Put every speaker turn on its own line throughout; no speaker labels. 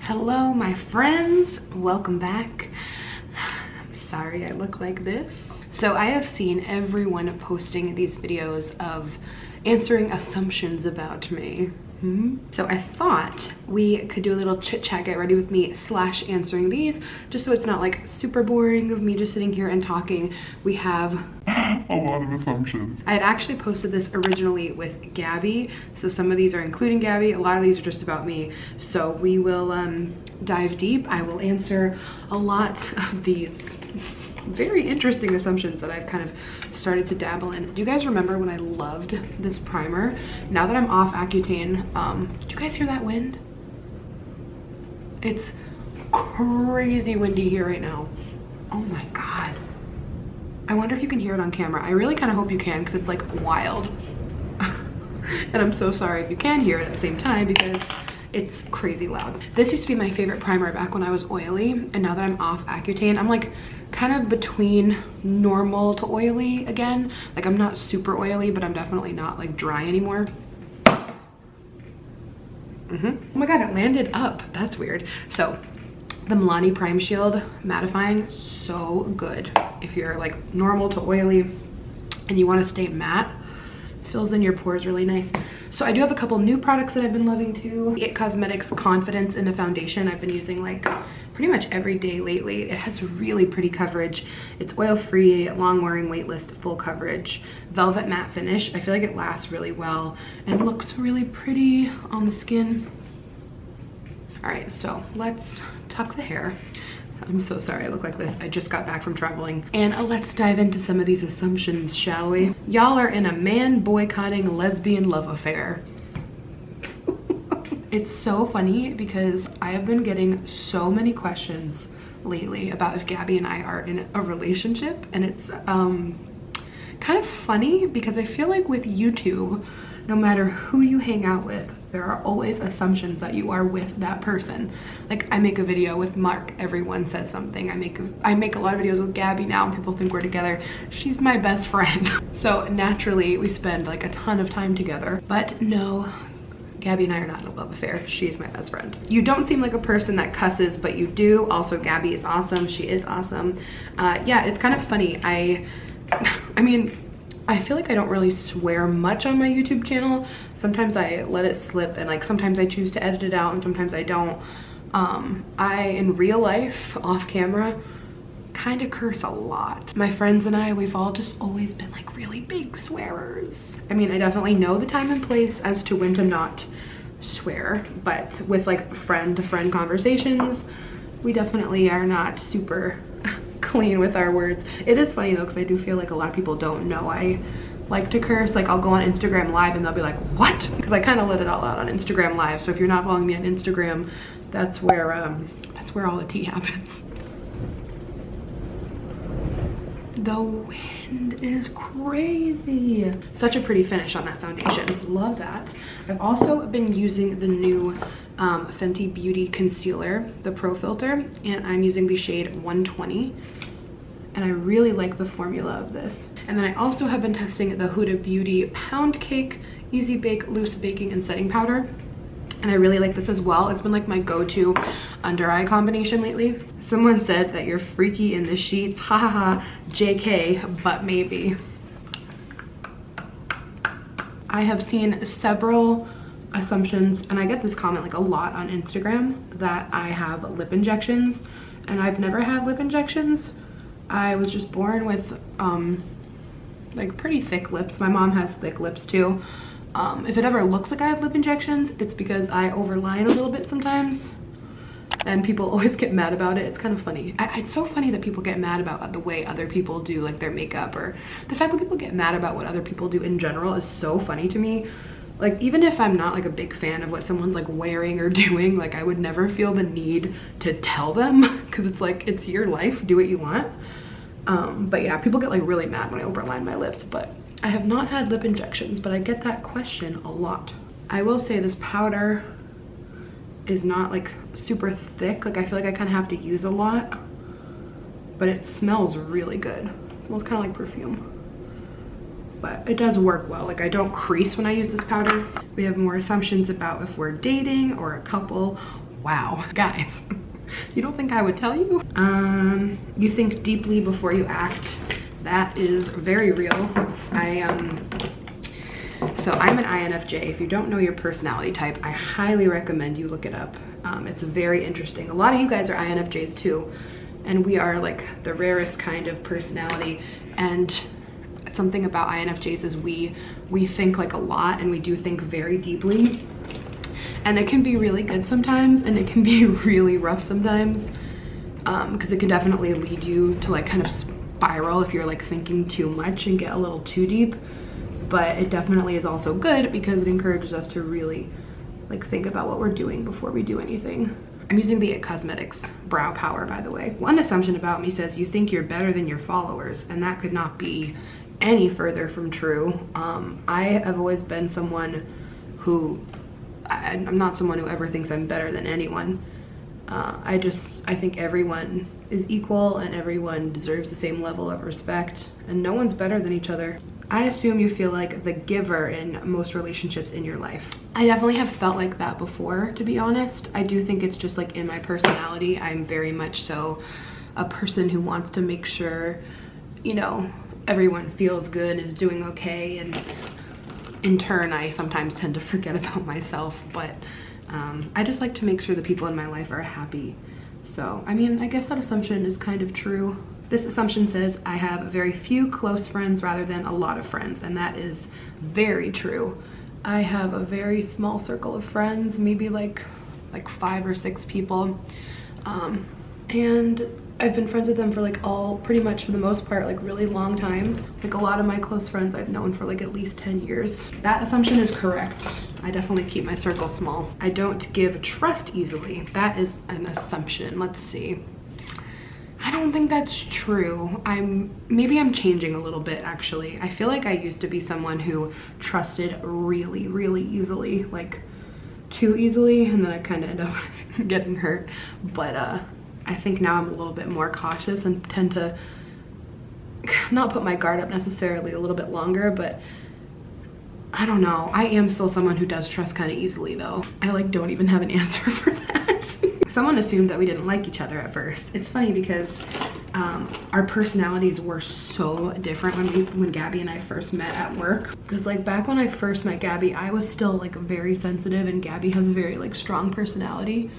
Hello, my friends. Welcome back. I'm sorry I look like this. So I have seen everyone posting these videos of answering assumptions about me. So I thought we could do a little chit chat, get ready with me / answering these, just so it's not like super boring of me just sitting here and talking. We have
a lot of assumptions.
I had actually posted this originally with Gabby, so some of these are including Gabby, a lot of these are just about me. So we will dive deep. I will answer a lot of these very interesting assumptions that I've kind of started to dabble in. Do you guys remember when I loved this primer? Now that I'm off Accutane, do you guys hear that wind? It's crazy windy here right now. Oh my God. I wonder if you can hear it on camera. I really kind of hope you can, because it's like wild. And I'm so sorry if you can hear it at the same time, because it's crazy loud. This used to be my favorite primer back when I was oily, and now that I'm off Accutane, I'm like kind of between normal to oily again. Like I'm not super oily, but I'm definitely not like dry anymore. Oh my God, it landed up. That's weird. So the Milani Prime Shield mattifying, so good. If you're like normal to oily and you want to stay matte, fills in your pores really nice. So I do have a couple new products that I've been loving too. It Cosmetics Confidence in a foundation I've been using like pretty much every day lately. It has really pretty coverage. It's oil-free, long-wearing, weightless, full coverage, velvet matte finish. I feel like it lasts really well and looks really pretty on the skin. All right, so let's tuck the hair. I'm so sorry I look like this. I just got back from traveling. And let's dive into some of these assumptions, shall we? Y'all are in a man boycotting lesbian love affair. It's so funny because I have been getting so many questions lately about if Gabby and I are in a relationship, and it's kind of funny because I feel like with YouTube, no matter who you hang out with, there are always assumptions that you are with that person. Like I make a video with Mark, everyone says something. I make a lot of videos with Gabby now and people think we're together. She's my best friend. So naturally we spend like a ton of time together, but no, Gabby and I are not in a love affair. She is my best friend. You don't seem like a person that cusses, but you do. Also, Gabby is awesome. She is awesome. Yeah, it's kind of funny. I mean, I feel like I don't really swear much on my YouTube channel. Sometimes I let it slip, and like sometimes I choose to edit it out and sometimes I don't. In real life, off camera, kind of curse a lot. My friends and I, we've all just always been like really big swearers. I mean, I definitely know the time and place as to when to not swear, but with like friend to friend conversations, we definitely are not super clean with our words. It is funny though, because I do feel like a lot of people don't know I like to curse. Like I'll go on Instagram Live and they'll be like, what? Because I kind of let it all out on Instagram Live. So if you're not following me on Instagram, that's where all the tea happens. The wind is crazy. Such a pretty finish on that foundation. Love that. I've also been using the new Fenty Beauty Concealer, the Pro Filter, and I'm using the shade 120. And I really like the formula of this. And then I also have been testing the Huda Beauty Pound Cake Easy Bake Loose Baking and Setting Powder. And I really like this as well. It's been like my go-to under eye combination lately. Someone said that you're freaky in the sheets. Ha ha ha, JK, but maybe. I have seen several assumptions, and I get this comment like a lot on Instagram, that I have lip injections, and I've never had lip injections. I was just born with like pretty thick lips. My mom has thick lips too. If it ever looks like I have lip injections, it's because I overline a little bit sometimes, and people always get mad about it. It's kind of funny. It's so funny that people get mad about the way other people do like their makeup, or the fact that people get mad about what other people do in general is so funny to me. Like even if I'm not like a big fan of what someone's like wearing or doing, like I would never feel the need to tell them, because it's like, it's your life, do what you want. But yeah, people get like really mad when I overline my lips, but I have not had lip injections, but I get that question a lot. I will say this powder is not like super thick. Like I feel like I kind of have to use a lot, but it smells really good. It smells kind of like perfume, but it does work well. Like I don't crease when I use this powder. We have more assumptions about if we're dating or a couple. Wow, guys, you don't think I would tell you? You think deeply before you act. That is very real. So I'm an INFJ. If you don't know your personality type, I highly recommend you look it up. It's very interesting. A lot of you guys are INFJs too, and we are like the rarest kind of personality. And something about INFJs is we think like a lot, and we do think very deeply. And it can be really good sometimes, and it can be really rough sometimes, because it can definitely lead you to like kind of spiral if you're like thinking too much and get a little too deep. But it definitely is also good because it encourages us to really like think about what we're doing before we do anything. I'm using the IT Cosmetics Brow Power, by the way. One assumption about me says you think you're better than your followers, and that could not be any further from true. I have always been someone who, I'm not someone who ever thinks I'm better than anyone. I think everyone is equal and everyone deserves the same level of respect, and no one's better than each other. I assume you feel like the giver in most relationships in your life. I definitely have felt like that before, to be honest. I do think it's just like in my personality. I'm very much so a person who wants to make sure, you know, everyone feels good, is doing okay, and in turn, I sometimes tend to forget about myself, but I just like to make sure the people in my life are happy. So, I mean, I guess that assumption is kind of true. This assumption says I have very few close friends rather than a lot of friends, and that is very true. I have a very small circle of friends, maybe like 5 or 6 people, and I've been friends with them for like pretty much for the most part, like really long time. Like a lot of my close friends I've known for like at least 10 years. That assumption is correct. I definitely keep my circle small. I don't give trust easily. That is an assumption. Let's see. I don't think that's true. Maybe I'm changing a little bit actually. I feel like I used to be someone who trusted really, really easily, like too easily, and then I kind of end up getting hurt. But I think now I'm a little bit more cautious and tend to not put my guard up necessarily a little bit longer, but I don't know. I am still someone who does trust kind of easily though. I like don't even have an answer for that. Someone assumed that we didn't like each other at first. It's funny because our personalities were so different when Gabby and I first met at work. Because like back when I first met Gabby, I was still like very sensitive, and Gabby has a very like strong personality.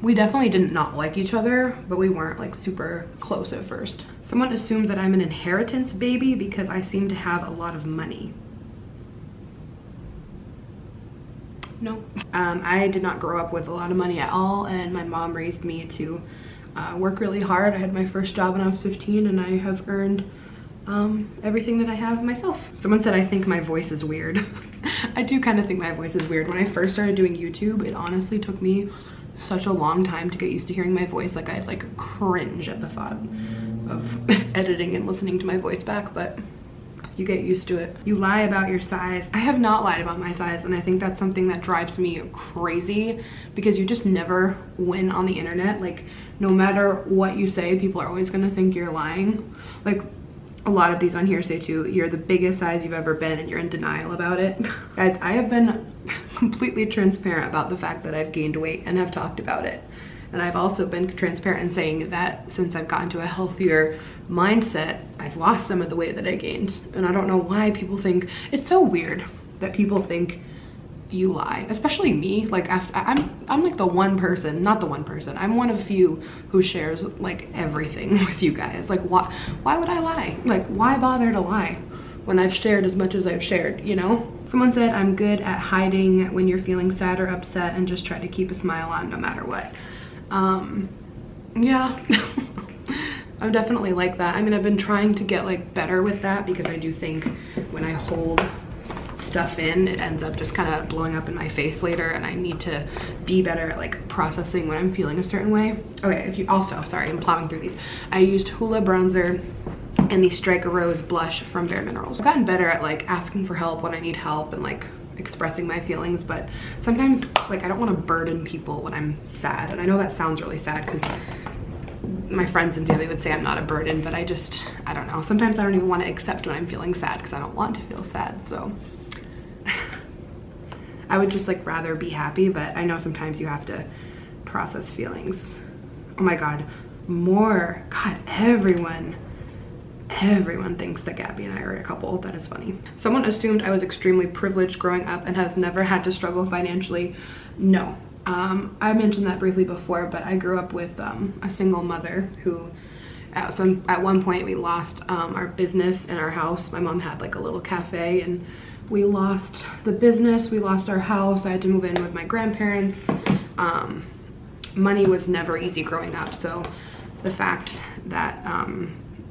We definitely did not like each other, but we weren't like super close at first. Someone assumed that I'm an inheritance baby because I seem to have a lot of money. No. I did not grow up with a lot of money at all, and my mom raised me to work really hard. I had my first job when I was 15, and I have earned everything that I have myself. Someone said I think my voice is weird. I do kind of think my voice is weird. When I first started doing YouTube, it honestly took me such a long time to get used to hearing my voice. Like I'd like cringe at the thought of editing and listening to my voice back, but you get used to it. You lie about your size. I have not lied about my size, and I think that's something that drives me crazy because you just never win on the internet. Like no matter what you say, people are always gonna think you're lying. Like a lot of these on here say too, you're the biggest size you've ever been and you're in denial about it. Guys, I have been completely transparent about the fact that I've gained weight and have talked about it. And I've also been transparent in saying that since I've gotten to a healthier mindset, I've lost some of the weight that I gained. And I don't know why people think, it's so weird that people think you lie, especially me. Like I'm like the one person, not the one person, I'm one of few who shares like everything with you guys. Like why would I lie? Like why bother to lie when I've shared as much as I've shared, you know? Someone said I'm good at hiding when you're feeling sad or upset and just try to keep a smile on no matter what. Yeah. I'm definitely like that. I mean, I've been trying to get like better with that because I do think when I hold stuff in, it ends up just kind of blowing up in my face later, and I need to be better at like processing when I'm feeling a certain way. Okay, if you also, sorry, I'm plowing through these. I used Hoola bronzer and the Strike a Rose blush from Bare Minerals. I've gotten better at like asking for help when I need help and like expressing my feelings, but sometimes like I don't want to burden people when I'm sad. And I know that sounds really sad because my friends and family would say I'm not a burden, but I don't know. Sometimes I don't even want to accept when I'm feeling sad because I don't want to feel sad. So I would just like rather be happy, but I know sometimes you have to process feelings. Oh my God, more. God, everyone thinks that Gabby and I are a couple. That is funny. Someone assumed I was extremely privileged growing up and has never had to struggle financially. No. I mentioned that briefly before, but I grew up with a single mother who at one point we lost our business and our house. My mom had like a little cafe and we lost the business, we lost our house. I had to move in with my grandparents. Money was never easy growing up, so the fact that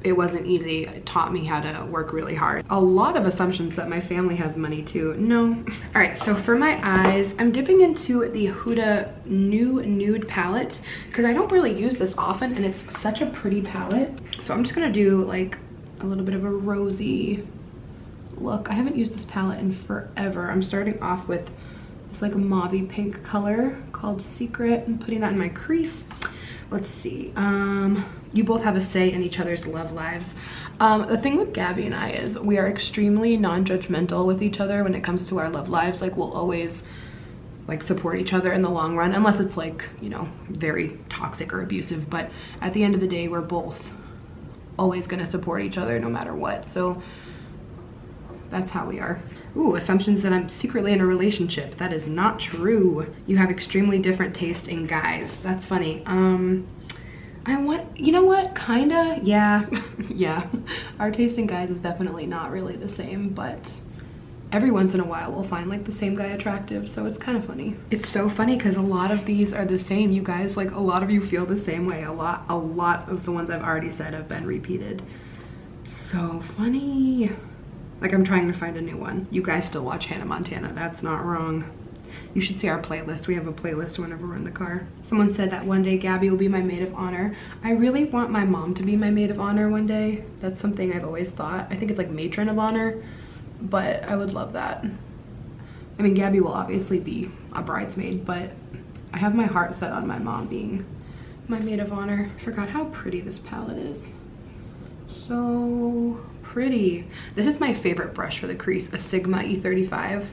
it wasn't easy, it taught me how to work really hard. A lot of assumptions that my family has money too. No. All right, so for my eyes, I'm dipping into the Huda New Nude palette because I don't really use this often and it's such a pretty palette. So I'm just gonna do like a little bit of a rosy look. I haven't used this palette in forever. I'm starting off with this like a mauvey pink color called Secret and putting that in my crease. Let's see. You both have a say in each other's love lives. The thing with Gabby and I is we are extremely non-judgmental with each other when it comes to our love lives. Like we'll always like support each other in the long run, unless it's like, you know, very toxic or abusive. But at the end of the day, we're both always gonna support each other no matter what. So that's how we are. Ooh, assumptions that I'm secretly in a relationship. That is not true. You have extremely different taste in guys. That's funny. You know what, kinda, yeah. Yeah, our taste in guys is definitely not really the same, but every once in a while we'll find like the same guy attractive, so it's kind of funny. It's so funny because a lot of these are the same, you guys. Like a lot of you feel the same way. A lot of the ones I've already said have been repeated. So funny. Like I'm trying to find a new one. You guys still watch Hannah Montana. That's not wrong. You should see our playlist. We have a playlist whenever we're in the car. Someone said that one day Gabby will be my maid of honor. I really want my mom to be my maid of honor one day. That's something I've always thought. I think it's like matron of honor, but I would love that. I mean, Gabby will obviously be a bridesmaid, but I have my heart set on my mom being my maid of honor. I forgot how pretty this palette is. So pretty. This is my favorite brush for the crease, a Sigma E35.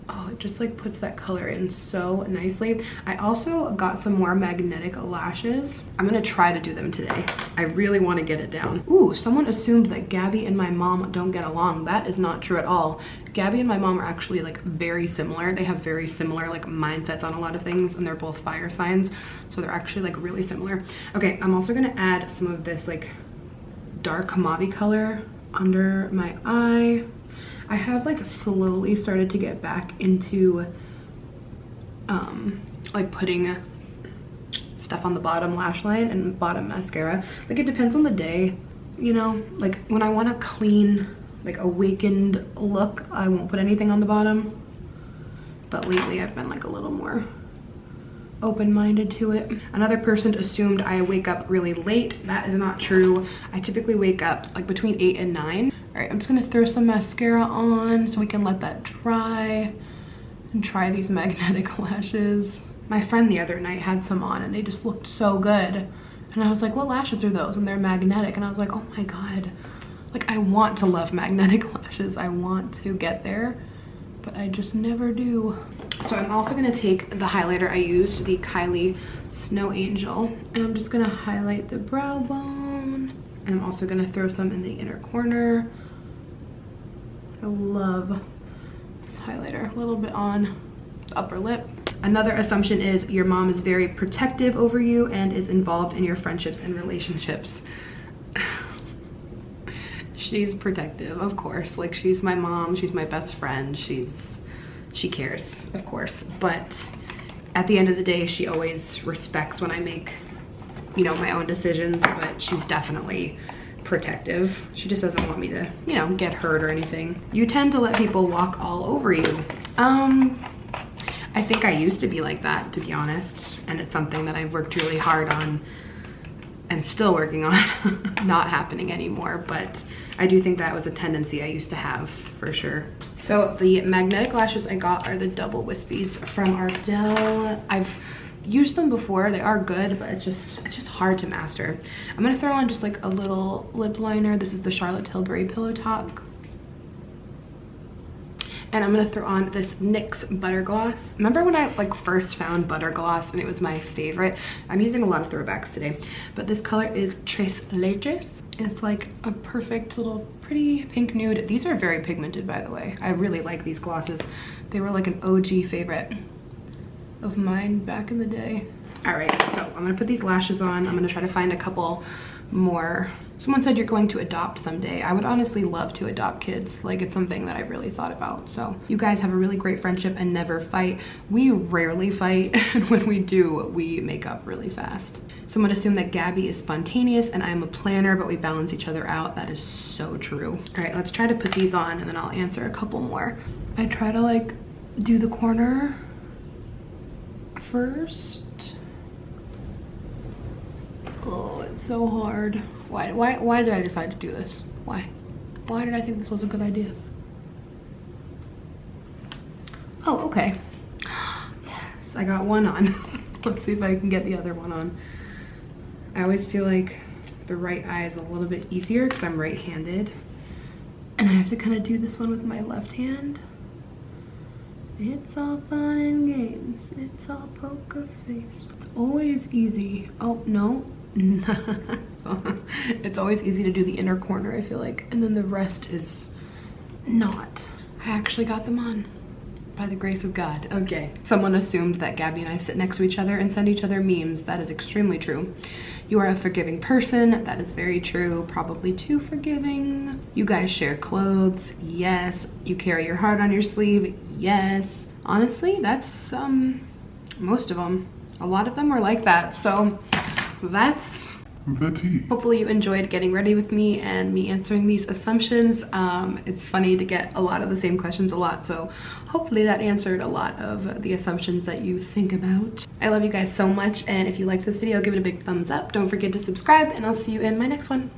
Oh, it just like puts that color in so nicely. I also got some more magnetic lashes. I'm gonna try to do them today. I really want to get it down. Ooh, someone assumed that Gabby and my mom don't get along. That is not true at all. Gabby and my mom are actually like very similar. They have very similar like mindsets on a lot of things, and they're both fire signs, so they're actually like really similar. Okay, I'm also gonna add some of this like dark mauve color under my eye. I have like slowly started to get back into like putting stuff on the bottom lash line and bottom mascara. Like it depends on the day, you know, like when I want a clean, like awakened look, I won't put anything on the bottom. But lately I've been like a little more open-minded to it. Another person assumed I wake up really late. That is not true. I typically wake up like between 8 and 9. All right, I'm just gonna throw some mascara on so we can let that dry and try these magnetic lashes. My friend the other night had some on and they just looked so good. And I was like, what lashes are those? And they're magnetic. And I was like, oh my God. Like I want to love magnetic lashes. I want to get there, but I just never do. So I'm also gonna take the highlighter I used, the Kylie Snow Angel, and I'm just gonna highlight the brow bone. And I'm also gonna throw some in the inner corner. I love this highlighter. A little bit on the upper lip. Another assumption is your mom is very protective over you and is involved in your friendships and relationships. She's protective, of course. Like she's my mom, she's my best friend, she cares, of course. But at the end of the day, she always respects when I make, you know, my own decisions, but she's definitely protective. She just doesn't want me to, you know, get hurt or anything. You tend to let people walk all over you. I think I used to be like that, to be honest, and it's something that I've worked really hard on and still working on not happening anymore, but I do think that was a tendency I used to have for sure. So the magnetic lashes I got are the double wispies from Ardell. I've used them before, they are good, but it's just hard to master. I'm gonna throw on just like a little lip liner. This is the Charlotte Tilbury Pillow Talk. And I'm gonna throw on this NYX butter gloss. Remember when I like first found butter gloss and it was my favorite? I'm using a lot of throwbacks today, but this color is Tres Leches. It's like a perfect little pretty pink nude. These are very pigmented, by the way. I really like these glosses. They were like an OG favorite of mine back in the day. All right, so I'm gonna put these lashes on. I'm gonna try to find a couple more. Someone said you're going to adopt someday. I would honestly love to adopt kids. Like, it's something that I really thought about. So you guys have a really great friendship and never fight. We rarely fight, and when we do, we make up really fast. Someone assumed that Gabby is spontaneous and I'm a planner, but we balance each other out. That is so true. All right, let's try to put these on and then I'll answer a couple more. I try to like do the corner first. Oh, it's so hard. Why did I decide to do this? Why did I think this was a good idea? Oh, okay. Yes, I got one on. Let's see if I can get the other one on. I always feel like the right eye is a little bit easier because I'm right-handed. And I have to kind of do this one with my left hand. It's all fun and games. It's all poker face. It's always easy. Oh, no. So, it's always easy to do the inner corner, I feel like, and then the rest is not. I actually got them on by the grace of God. Okay. Someone assumed that Gabby and I sit next to each other and send each other memes. That is extremely true. You are a forgiving person. That is very true. Probably too forgiving. You guys share clothes. Yes. You carry your heart on your sleeve. Yes. Honestly, that's most of them. A lot of them were like that. So that's
The tea.
hopefully you enjoyed getting ready with me and me answering these assumptions. It's funny to get a lot of the same questions a lot, so hopefully that answered a lot of the assumptions that you think about. I love you guys so much, and if you liked this video, give it a big thumbs up. Don't forget to subscribe, and I'll see you in my next one.